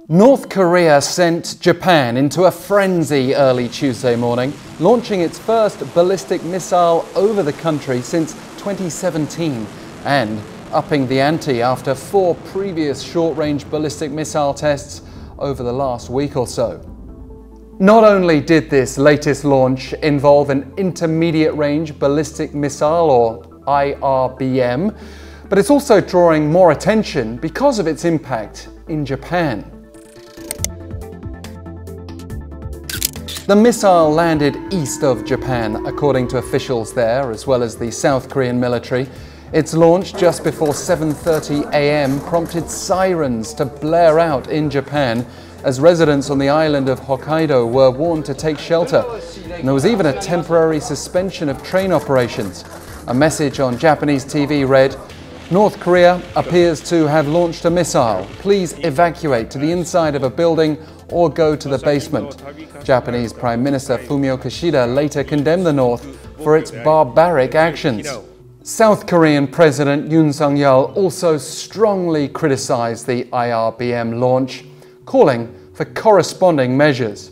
North Korea sent Japan into a frenzy early Tuesday morning, launching its first ballistic missile over the country since 2017 and upping the ante after 4 previous short-range ballistic missile tests over the last week or so. Not only did this latest launch involve an intermediate-range ballistic missile, or IRBM, but it's also drawing more attention because of its impact in Japan. The missile landed east of Japan, according to officials there, as well as the South Korean military. Its launch just before 7:30 a.m. prompted sirens to blare out in Japan as residents on the island of Hokkaido were warned to take shelter. And there was even a temporary suspension of train operations. A message on Japanese TV read, "North Korea appears to have launched a missile. Please evacuate to the inside of a building or go to the basement." Japanese Prime Minister Fumio-Kishida later condemned the North for its barbaric actions. South Korean President Yoon-Suk-yeol also strongly criticized the IRBM launch, calling for corresponding measures.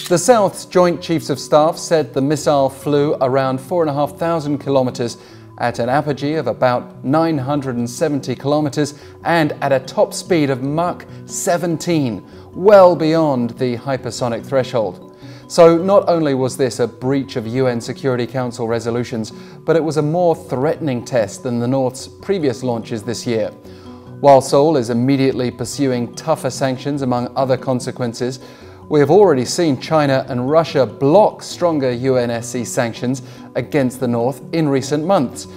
The South's Joint Chiefs of Staff said the missile flew around 4,500 kilometers at an apogee of about 970 kilometers and at a top speed of Mach 17, well beyond the hypersonic threshold. So not only was this a breach of UN Security Council resolutions, but it was a more threatening test than the North's previous launches this year. While Seoul is immediately pursuing tougher sanctions among other consequences, we have already seen China and Russia block stronger UNSC sanctions against the North in recent months.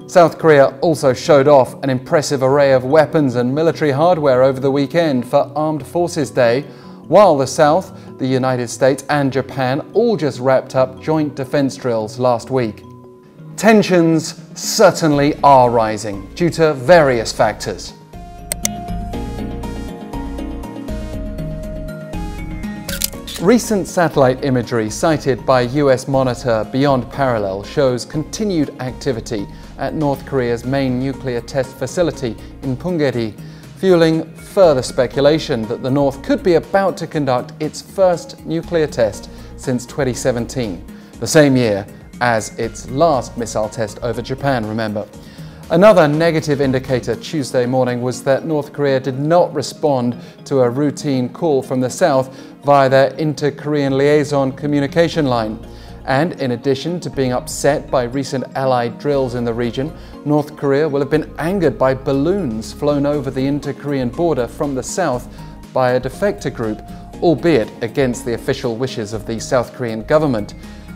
South Korea also showed off an impressive array of weapons and military hardware over the weekend for Armed Forces Day, while the South, the United States and Japan all just wrapped up joint defense drills last week. Tensions certainly are rising due to various factors. Recent satellite imagery cited by US monitor Beyond Parallel shows continued activity at North Korea's main nuclear test facility in Punggye-ri, fueling further speculation that the North could be about to conduct its first nuclear test since 2017, the same year as its last missile test over Japan, remember. Another negative indicator Tuesday morning was that North Korea did not respond to a routine call from the South via their inter-Korean liaison communication line. And in addition to being upset by recent Allied drills in the region, North Korea will have been angered by balloons flown over the inter-Korean border from the South by a defector group, albeit against the official wishes of the South Korean government.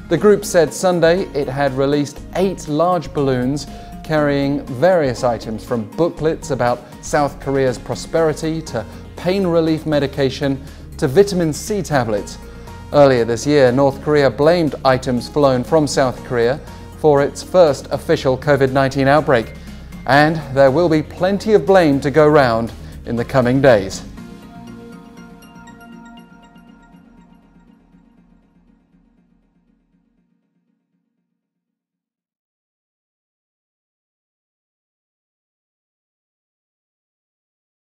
The group said Sunday it had released 8 large balloons carrying various items from booklets about South Korea's prosperity to pain relief medication to vitamin C tablets. Earlier this year, North Korea blamed items flown from South Korea for its first official COVID-19 outbreak, and there will be plenty of blame to go round in the coming days.